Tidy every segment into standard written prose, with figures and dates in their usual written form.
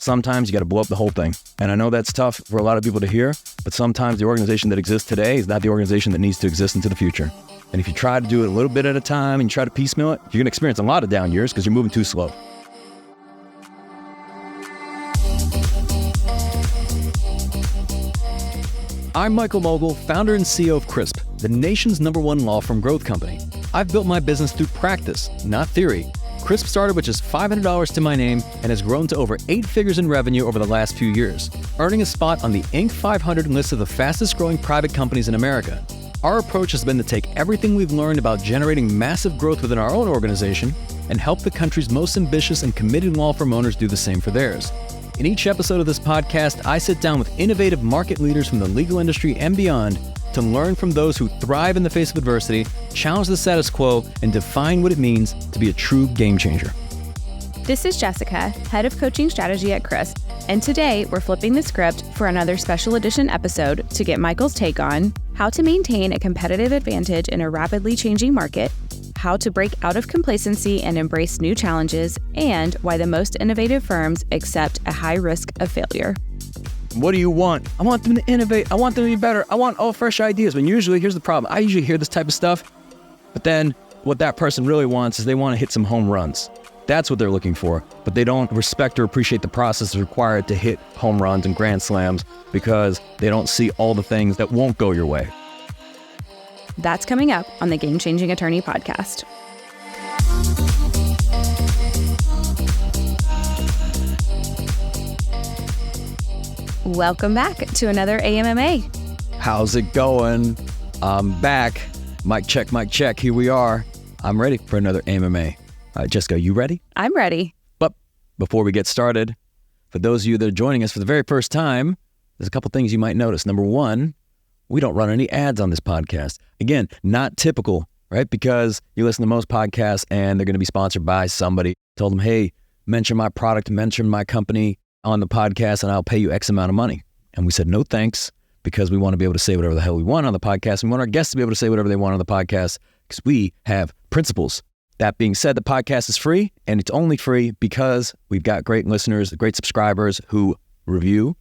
sometimes you got to blow up the whole thing. And I know that's tough for a lot of people to hear, but sometimes the organization that exists today is not the organization that needs to exist into the future. And if you try to do it a little bit at a time and you try to piecemeal it, you're going to experience a lot of down years because you're moving too slow. I'm Michael Mogill, founder and CEO of Crisp, the nation's #1 law firm growth company. I've built my business through practice, not theory. Crisp started with just $500 to my name and has grown to over 8 figures in revenue over the last few years, earning a spot on the Inc. 500 list of the fastest growing private companies in America. Our approach has been to take everything we've learned about generating massive growth within our own organization and help the country's most ambitious and committed law firm owners do the same for theirs. In each episode of this podcast, I sit down with innovative market leaders from the legal industry and beyond to learn from those who thrive in the face of adversity, challenge the status quo, and define what it means to be a true game changer. This is Jessica, Head of Coaching Strategy at Crisp, and today we're flipping the script for another special edition episode to get Michael's take on how to maintain a competitive advantage in a rapidly changing market, how to break out of complacency and embrace new challenges, and why the most innovative firms accept a high risk of failure. What do you want? I want them to innovate. I want them to be better. I want all fresh ideas. When usually, here's the problem. I usually hear this type of stuff, but then what that person really wants is they want to hit some home runs. That's what they're looking for, but they don't respect or appreciate the process required to hit home runs and grand slams because they don't see all the things that won't go your way. That's coming up on the Game Changing Attorney podcast. Welcome back to another AMMA. How's it going? I'm back. Mic check. Here we are. I'm ready for another AMMA. Jessica, you ready? I'm ready. But before we get started, for those of you that are joining us for the very first time, there's a couple things you might notice. Number one, we don't run any ads on this podcast. Again, not typical, right? Because you listen to most podcasts and they're going to be sponsored by somebody. Told them, hey, mention my product, mention my company on the podcast and I'll pay you X amount of money. And we said, no thanks, because we want to be able to say whatever the hell we want on the podcast. We want our guests to be able to say whatever they want on the podcast because we have principles. That being said, the podcast is free, and it's only free because we've got great listeners, great subscribers who review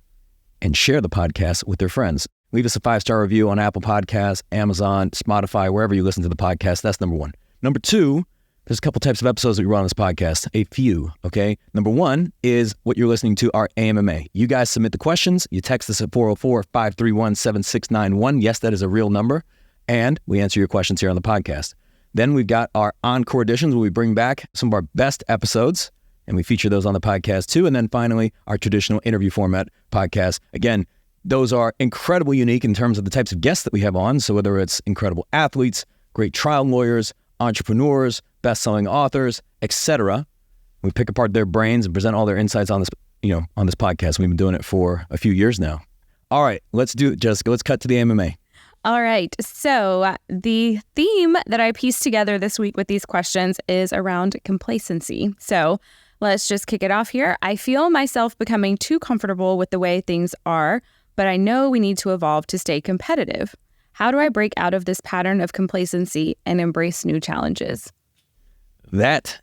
and share the podcast with their friends. Leave us a 5-star review on Apple Podcasts, Amazon, Spotify, wherever you listen to the podcast. That's number one. Number two, there's a couple types of episodes that we run on this podcast, a few, okay? Number one is what you're listening to, our AMMA. You guys submit the questions. You text us at 404-531-7691. Yes, that is a real number. And we answer your questions here on the podcast. Then we've got our encore editions where we bring back some of our best episodes and we feature those on the podcast too. And then finally, our traditional interview format podcast. Again, those are incredibly unique in terms of the types of guests that we have on. So whether it's incredible athletes, great trial lawyers, entrepreneurs, best-selling authors, etc., we pick apart their brains and present all their insights on this, on this podcast. We've been doing it for a few years now. All right, let's do it, Jessica. Let's cut to the MMA. All right. So the theme that I pieced together this week with these questions is around complacency. So let's just kick it off here. I feel myself becoming too comfortable with the way things are, but I know we need to evolve to stay competitive. How do I break out of this pattern of complacency and embrace new challenges? That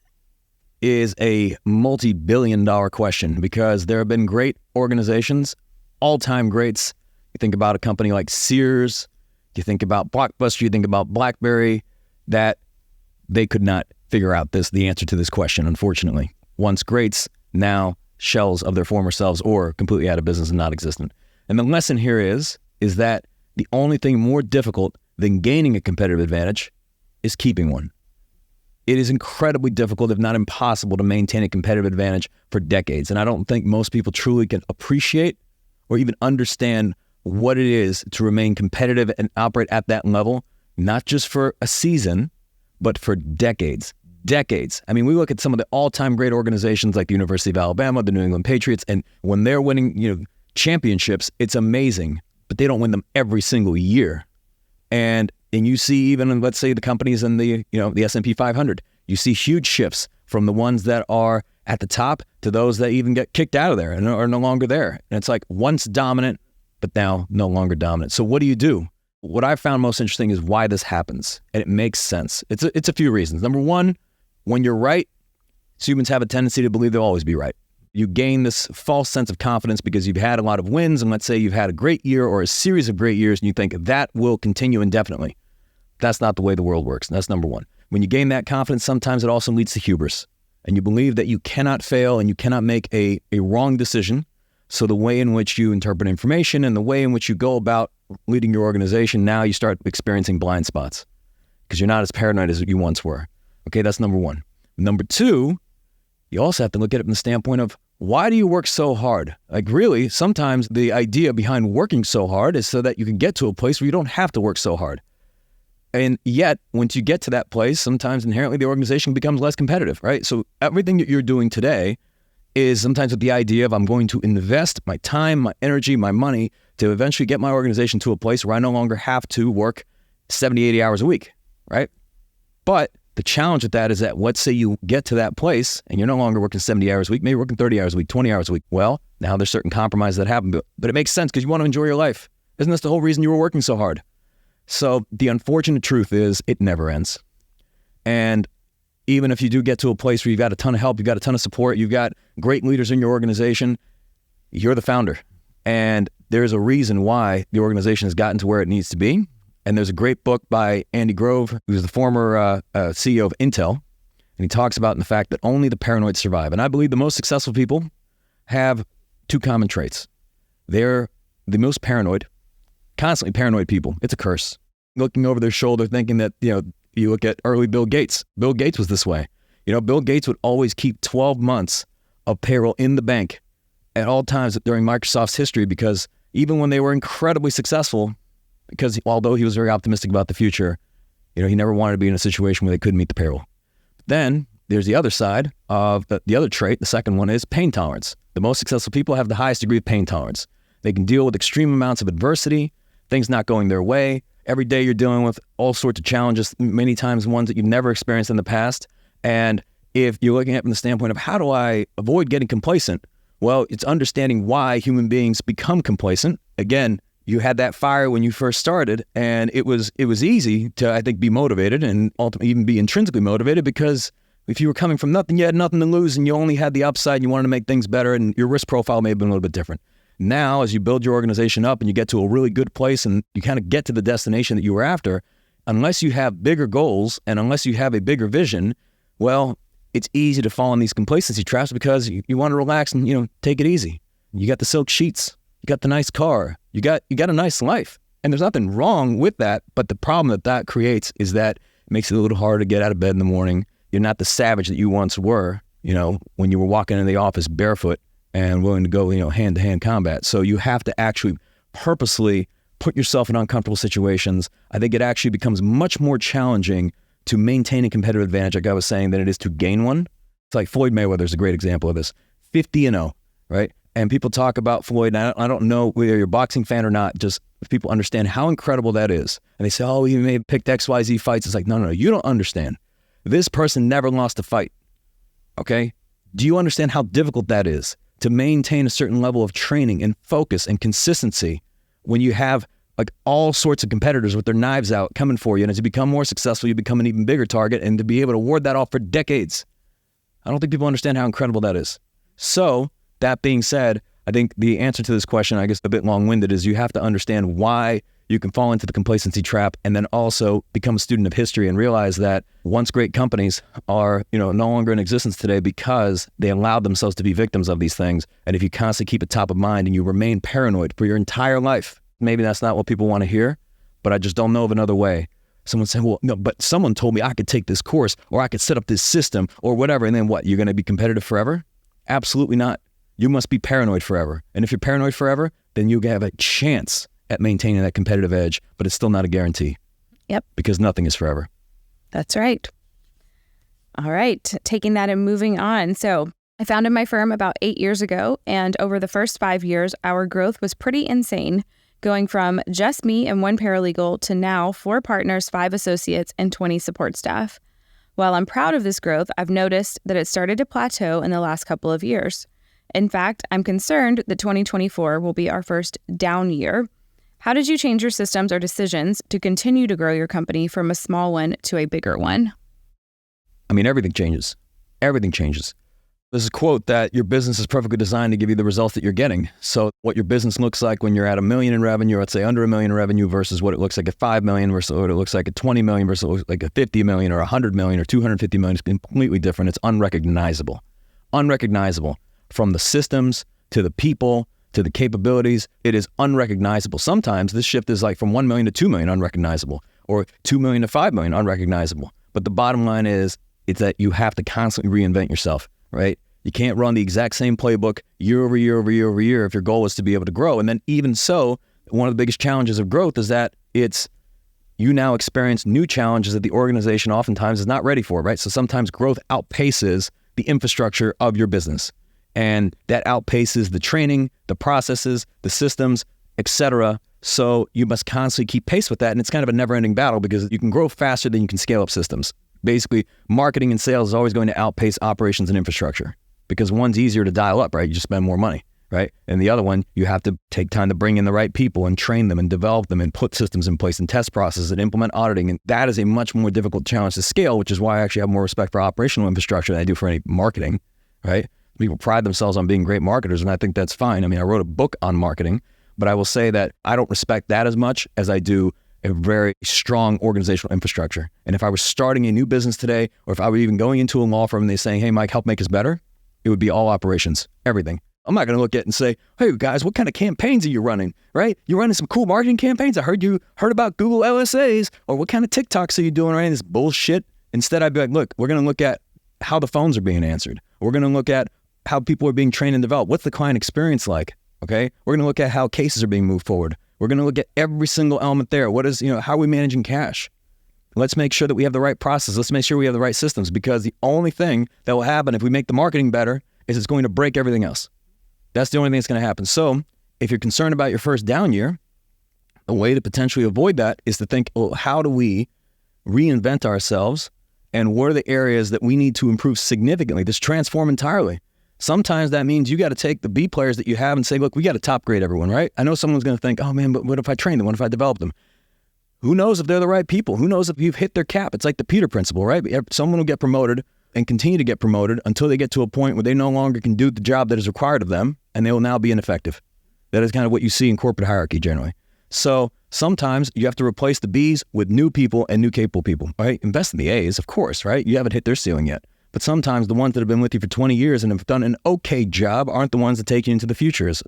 is a multi-billion-dollar question because there have been great organizations, all-time greats. You think about a company like Sears, you think about Blockbuster, you think about BlackBerry, that they could not figure out the answer to this question, unfortunately. Once greats, now shells of their former selves or completely out of business and not existent. And the lesson here is that the only thing more difficult than gaining a competitive advantage is keeping one. It is incredibly difficult, if not impossible, to maintain a competitive advantage for decades. And I don't think most people truly can appreciate or even understand what it is to remain competitive and operate at that level, not just for a season, but for decades. Decades. I mean, we look at some of the all-time great organizations like the University of Alabama, the New England Patriots, and when they're winning, championships, it's amazing, but they don't win them every single year. And you see even in, let's say, the companies in the S&P 500, you see huge shifts from the ones that are at the top to those that even get kicked out of there and are no longer there. And it's like once dominant, but now no longer dominant. So what do you do? What I found most interesting is why this happens. And it makes sense. It's a few reasons. Number one, when you're right, humans have a tendency to believe they'll always be right. You gain this false sense of confidence because you've had a lot of wins, and let's say you've had a great year or a series of great years, and you think that will continue indefinitely. That's not the way the world works. That's number one. When you gain that confidence, sometimes it also leads to hubris. And you believe that you cannot fail and you cannot make a wrong decision. So the way in which you interpret information and the way in which you go about leading your organization, now you start experiencing blind spots because you're not as paranoid as you once were. Okay, that's number one. Number two, you also have to look at it from the standpoint of, why do you work so hard? Like really, sometimes the idea behind working so hard is so that you can get to a place where you don't have to work so hard. And yet, once you get to that place, sometimes inherently the organization becomes less competitive, right? So everything that you're doing today is sometimes with the idea of, I'm going to invest my time, my energy, my money to eventually get my organization to a place where I no longer have to work 70, 80 hours a week, right? But the challenge with that is that, let's say you get to that place and you're no longer working 70 hours a week, maybe you're working 30 hours a week, 20 hours a week. Well, now there's certain compromises that happen, but it makes sense because you want to enjoy your life. Isn't this the whole reason you were working so hard? So the unfortunate truth is it never ends. And even if you do get to a place where you've got a ton of help, you've got a ton of support, you've got great leaders in your organization, you're the founder. And there's a reason why the organization has gotten to where it needs to be. And there's a great book by Andy Grove, who's the former CEO of Intel. And he talks about the fact that only the paranoid survive. And I believe the most successful people have two common traits. They're the most paranoid, constantly paranoid people. It's a curse. Looking over their shoulder, thinking that, you look at early Bill Gates. Bill Gates was this way. Bill Gates would always keep 12 months of payroll in the bank at all times during Microsoft's history, because even when they were incredibly successful, because although he was very optimistic about the future, he never wanted to be in a situation where they couldn't meet the payroll. Then there's the other side of the other trait. The second one is pain tolerance. The most successful people have the highest degree of pain tolerance. They can deal with extreme amounts of adversity, things not going their way. Every day you're dealing with all sorts of challenges, many times ones that you've never experienced in the past. And if you're looking at it from the standpoint of, how do I avoid getting complacent? Well, it's understanding why human beings become complacent. Again, you had that fire when you first started, and it was easy to, I think, be motivated and ultimately even be intrinsically motivated, because if you were coming from nothing, you had nothing to lose and you only had the upside and you wanted to make things better, and your risk profile may have been a little bit different. Now, as you build your organization up and you get to a really good place and you kind of get to the destination that you were after, unless you have bigger goals and unless you have a bigger vision, well, it's easy to fall in these complacency traps because you want to relax and, take it easy. You got the silk sheets, you got the nice car, you got a nice life. And there's nothing wrong with that, but the problem that creates is that it makes it a little harder to get out of bed in the morning. You're not the savage that you once were, when you were walking into the office barefoot and willing to go, hand-to-hand combat. So you have to actually purposely put yourself in uncomfortable situations. I think it actually becomes much more challenging to maintain a competitive advantage, like I was saying, than it is to gain one. It's like Floyd Mayweather is a great example of this. 50-0, right? And people talk about Floyd, and I don't know whether you're a boxing fan or not, just if people understand how incredible that is. And they say, oh, he may have picked XYZ fights. It's like, no, you don't understand. This person never lost a fight, okay? Do you understand how difficult that is to maintain a certain level of training and focus and consistency when you have like all sorts of competitors with their knives out coming for you? And as you become more successful, you become an even bigger target, and to be able to ward that off for decades. I don't think people understand how incredible that is. So that being said, I think the answer to this question, I guess a bit long-winded, is you have to understand why you can fall into the complacency trap, and then also become a student of history and realize that once great companies are, no longer in existence today because they allowed themselves to be victims of these things. And if you constantly keep it top of mind and you remain paranoid for your entire life, maybe that's not what people want to hear, but I just don't know of another way. Someone said, well, no, but someone told me I could take this course or I could set up this system or whatever. And then what? You're going to be competitive forever? Absolutely not. You must be paranoid forever. And if you're paranoid forever, then you have a chance at maintaining that competitive edge, but it's still not a guarantee. Yep. Because nothing is forever. That's right. All right. Taking that and moving on. So I founded my firm about 8 years ago, and over the first 5 years, our growth was pretty insane, going from just me and 1 paralegal to now 4 partners, 5 associates, and 20 support staff. While I'm proud of this growth, I've noticed that it started to plateau in the last couple of years. In fact, I'm concerned that 2024 will be our first down year. How did you change your systems or decisions to continue to grow your company from a small one to a bigger one? I mean, everything changes. Everything changes. There's a quote that your business is perfectly designed to give you the results that you're getting. So what your business looks like when you're at $1 million in revenue, or let's say under $1 million in revenue, versus what it looks like at 5 million, versus what it looks like at 20 million, versus what it looks like at 50 million or 100 million or 250 million is completely different. It's unrecognizable. Unrecognizable. From the systems to the people to the capabilities, it is unrecognizable. Sometimes this shift is like from 1 million to 2 million unrecognizable, or 2 million to 5 million unrecognizable. But the bottom line is, it's that you have to constantly reinvent yourself, right? You can't run the exact same playbook year over year over year over year if your goal is to be able to grow. And then even so, one of the biggest challenges of growth is that you now experience new challenges that the organization oftentimes is not ready for, right? So sometimes growth outpaces the infrastructure of your business. And that outpaces the training, the processes, the systems, etc. So you must constantly keep pace with that. And it's kind of a never-ending battle because you can grow faster than you can scale up systems. Basically, marketing and sales is always going to outpace operations and infrastructure because one's easier to dial up, right? You just spend more money, right? And the other one, you have to take time to bring in the right people and train them and develop them and put systems in place and test processes and implement auditing. And that is a much more difficult challenge to scale, which is why I actually have more respect for operational infrastructure than I do for any marketing, right? People pride themselves on being great marketers, and I think that's fine. I mean, I wrote a book on marketing, but I will say that I don't respect that as much as I do a very strong organizational infrastructure. And if I was starting a new business today, or if I were even going into a law firm and they're saying, hey, Mike, help make us better, it would be all operations, everything. I'm not going to look at it and say, hey, guys, what kind of campaigns are you running, right? You're running some cool marketing campaigns. I heard you heard about Google LSAs, or what kind of TikToks are you doing, right? This bullshit. Instead, I'd be like, look, we're going to look at how the phones are being answered. We're going to look at how people are being trained and developed. What's the client experience like? Okay. We're going to look at how cases are being moved forward. We're going to look at every single element there. How are we managing cash? Let's make sure that we have the right process. Let's make sure we have the right systems, because the only thing that will happen if we make the marketing better is it's going to break everything else. That's the only thing that's going to happen. So if you're concerned about your first down year, a way to potentially avoid that is to think, well, how do we reinvent ourselves? And what are the areas that we need to improve significantly? Just transform entirely. Sometimes that means you got to take the B players that you have and say, look, we got to top grade everyone, right? I know someone's going to think, oh man, but what if I train them? What if I develop them? Who knows if they're the right people? Who knows if you've hit their cap? It's like the Peter principle, right? Someone will get promoted and continue to get promoted until they get to a point where they no longer can do the job that is required of them, and they will now be ineffective. That is kind of what you see in corporate hierarchy generally. So sometimes you have to replace the Bs with new people and new capable people, right? Invest in the As, of course, right? You haven't hit their ceiling yet. But sometimes the ones that have been with you for 20 years and have done an okay job aren't the ones that take you into the future. As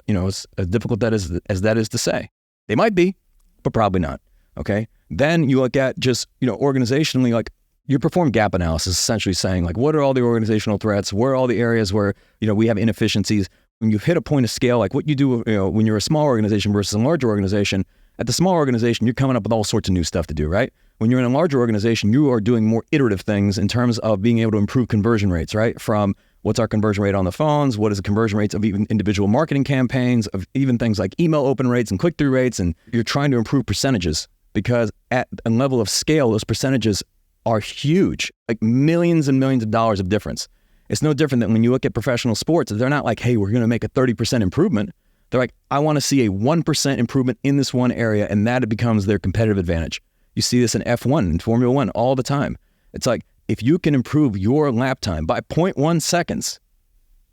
difficult as that is to say. They might be, but probably not, okay? Then you look at just, organizationally, like you perform gap analysis, essentially saying like, what are all the organizational threats? Where are all the areas where, we have inefficiencies? When you've hit a point of scale, like what you do, when you're a small organization versus a larger organization, at the small organization, you're coming up with all sorts of new stuff to do, right? When you're in a larger organization, you are doing more iterative things in terms of being able to improve conversion rates, right? From what's our conversion rate on the phones? What is the conversion rates of even individual marketing campaigns, of even things like email open rates and click-through rates? And you're trying to improve percentages, because at a level of scale, those percentages are huge, like millions and millions of dollars of difference. It's no different than when you look at professional sports. They're not like, hey, we're going to make a 30% improvement. They're like, I want to see a 1% improvement in this one area, and that it becomes their competitive advantage. You see this in F1 and Formula 1 all the time. It's like, if you can improve your lap time by 0.1 seconds,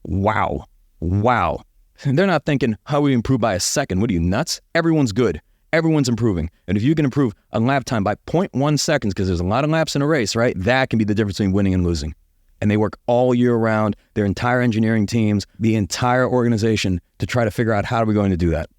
wow. And they're not thinking, how we improve by a second? What are you, nuts? Everyone's good. Everyone's improving. And if you can improve a lap time by 0.1 seconds, because there's a lot of laps in a race, right? That can be the difference between winning and losing. And they work all year round, their entire engineering teams, the entire organization, to try to figure out how are we going to do that.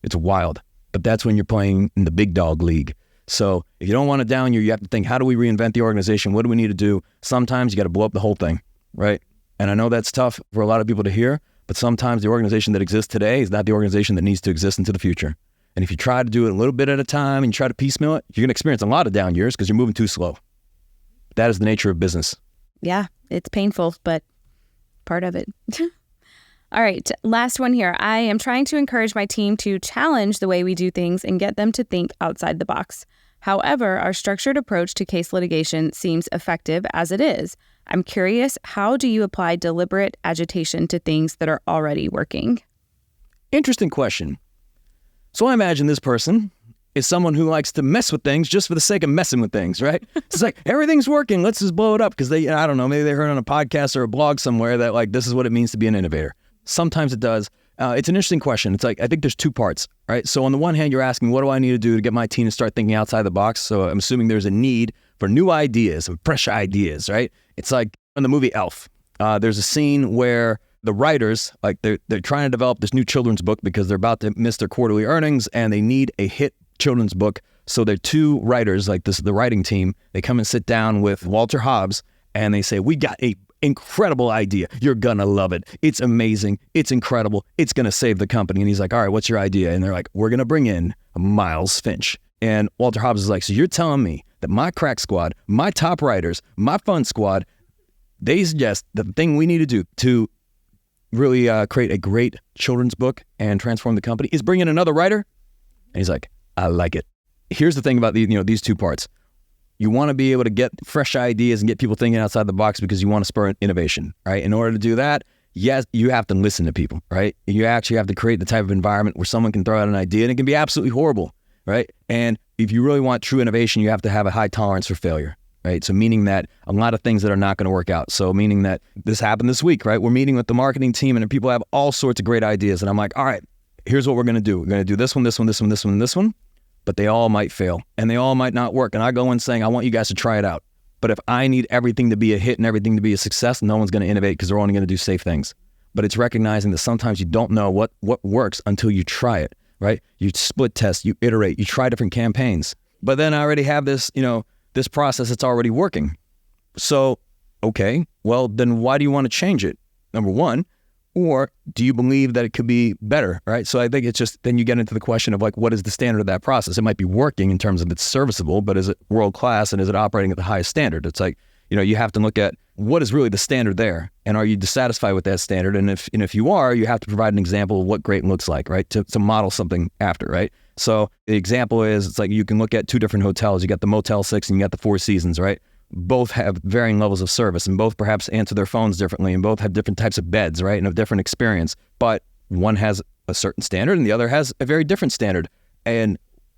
It's wild. But that's when you're playing in the big dog league. So if you don't want a down year, you have to think, how do we reinvent the organization? What do we need to do? Sometimes you got to blow up the whole thing, right? And I know that's tough for a lot of people to hear, but sometimes the organization that exists today is not the organization that needs to exist into the future. And if you try to do it a little bit at a time and you try to piecemeal it, you're going to experience a lot of down years because you're moving too slow. That is the nature of business. Yeah, it's painful, but part of it. All right, last one here. I am trying to encourage my team to challenge the way we do things and get them to think outside the box. However, our structured approach to case litigation seems effective as it is. I'm curious, how do you apply deliberate agitation to things that are already working? Interesting question. So I imagine this person is someone who likes to mess with things just for the sake of messing with things, right? It's like, everything's working, let's just blow it up because I don't know, maybe they heard on a podcast or a blog somewhere that like, this is what it means to be an innovator. Sometimes it does. It's an interesting question. It's like, I think there's two parts, right? So on the one hand, you're asking, what do I need to do to get my team to start thinking outside the box? So I'm assuming there's a need for new ideas and fresh ideas, right? It's like in the movie Elf, there's a scene where the writers, like they're trying to develop this new children's book because they're about to miss their quarterly earnings and they need a hit children's book. So they're two writers, like the writing team, they come and sit down with Walter Hobbs and they say, we got a incredible idea. You're gonna love it. It's amazing. It's incredible. It's gonna save the company. And he's like, all right, what's your idea? And they're like, we're gonna bring in Miles Finch. And Walter Hobbs is like, so you're telling me that my crack squad, my top writers, my fun squad, they suggest the thing we need to do to really create a great children's book and transform the company is bring in another writer? And he's like, I like it. Here's the thing about these two parts. You want to be able to get fresh ideas and get people thinking outside the box because you want to spur innovation, right? In order to do that, yes, you have to listen to people, right? You actually have to create the type of environment where someone can throw out an idea and it can be absolutely horrible, right? And if you really want true innovation, you have to have a high tolerance for failure, right? So meaning that a lot of things that are not going to work out. So meaning that this happened this week, right? We're meeting with the marketing team and people have all sorts of great ideas. And I'm like, all right, here's what we're going to do. We're going to do this one, this one, this one, this one, and this one. But they all might fail and they all might not work. And I go in saying, I want you guys to try it out. But if I need everything to be a hit and everything to be a success, no one's going to innovate because they're only going to do safe things. But it's recognizing that sometimes you don't know what works until you try it, right? You split test, you iterate, you try different campaigns. But then I already have this, this process that's already working. So, okay, well, then why do you want to change it? Number one. Or do you believe that it could be better, right? So I think it's just, then you get into the question of like, what is the standard of that process? It might be working in terms of it's serviceable, but is it world-class and is it operating at the highest standard? It's like, you have to look at what is really the standard there, and are you dissatisfied with that standard? And if you are, you have to provide an example of what great looks like, right? To model something after, right? So the example is, it's like you can look at two different hotels. You got the Motel 6 and you got the Four Seasons, right? Both have varying levels of service and both perhaps answer their phones differently and both have different types of beds, right? And a different experience. But one has a certain standard and the other has a very different standard. And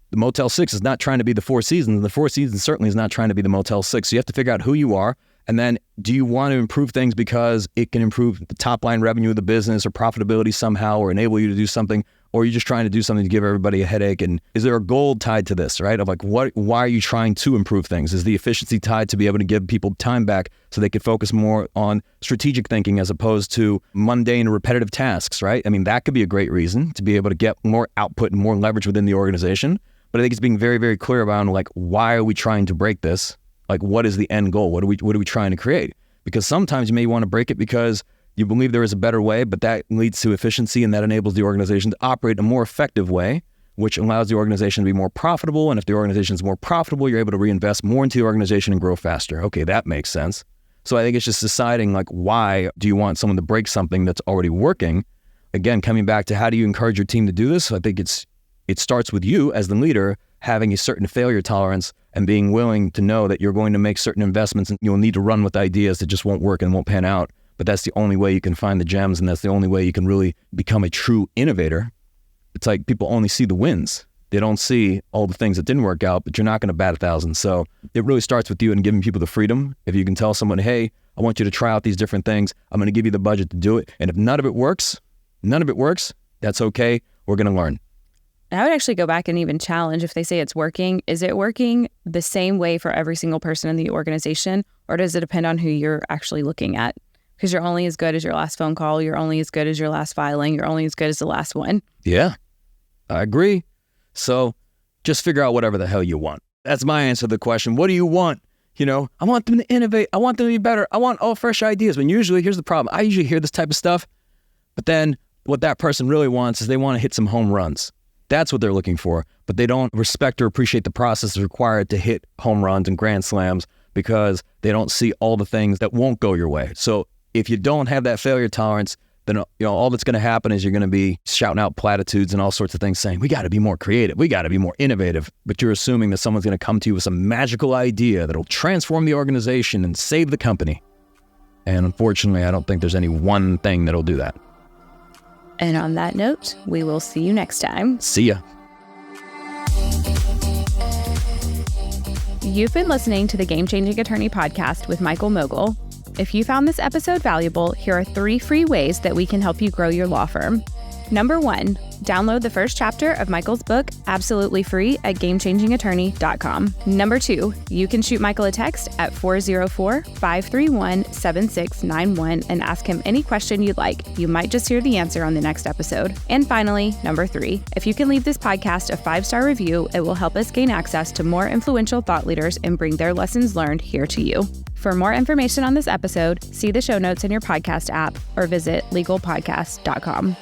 the Motel 6 is not trying to be the Four Seasons, and the Four Seasons certainly is not trying to be the Motel 6. So you have to figure out who you are, and then do you want to improve things because it can improve the top line revenue of the business or profitability somehow or enable you to do something, or are you just trying to do something to give everybody a headache? And is there a goal tied to this, right? Of like, why are you trying to improve things? Is the efficiency tied to be able to give people time back so they could focus more on strategic thinking as opposed to mundane or repetitive tasks, right? I mean, that could be a great reason to be able to get more output and more leverage within the organization. But I think it's being very, very clear about like, why are we trying to break this? Like, what is the end goal? What are we trying to create? Because sometimes you may want to break it because you believe there is a better way, but that leads to efficiency and that enables the organization to operate in a more effective way, which allows the organization to be more profitable. And if the organization is more profitable, you're able to reinvest more into the organization and grow faster. Okay, that makes sense. So I think it's just deciding like, why do you want someone to break something that's already working? Again, coming back to how do you encourage your team to do this? I think it starts with you as the leader having a certain failure tolerance and being willing to know that you're going to make certain investments and you'll need to run with ideas that just won't work and won't pan out. But that's the only way you can find the gems, and that's the only way you can really become a true innovator. It's like people only see the wins. They don't see all the things that didn't work out, but you're not going to bat 1,000. So it really starts with you and giving people the freedom. If you can tell someone, hey, I want you to try out these different things. I'm going to give you the budget to do it. And if none of it works, that's okay. We're going to learn. I would actually go back and even challenge if they say it's working. Is it working the same way for every single person in the organization, or does it depend on who you're actually looking at? Because you're only as good as your last phone call. You're only as good as your last filing. You're only as good as the last one. Yeah, I agree. So just figure out whatever the hell you want. That's my answer to the question. What do you want? I want them to innovate. I want them to be better. I want all fresh ideas. When usually, here's the problem. I usually hear this type of stuff, but then what that person really wants is they want to hit some home runs. That's what they're looking for, but they don't respect or appreciate the process required to hit home runs and grand slams because they don't see all the things that won't go your way. So if you don't have that failure tolerance, then all that's going to happen is you're going to be shouting out platitudes and all sorts of things saying, we got to be more creative, we got to be more innovative. But you're assuming that someone's going to come to you with some magical idea that'll transform the organization and save the company. And unfortunately, I don't think there's any one thing that'll do that. And on that note, we will see you next time. See ya. You've been listening to the Game Changing Attorney podcast with Michael Mogill. If you found this episode valuable, here are 3 free ways that we can help you grow your law firm. Number 1, download the first chapter of Michael's book absolutely free at gamechangingattorney.com. Number 2, you can shoot Michael a text at 404-531-7691 and ask him any question you'd like. You might just hear the answer on the next episode. And finally, number 3, if you can leave this podcast a 5-star review, it will help us gain access to more influential thought leaders and bring their lessons learned here to you. For more information on this episode, see the show notes in your podcast app or visit legalpodcast.com.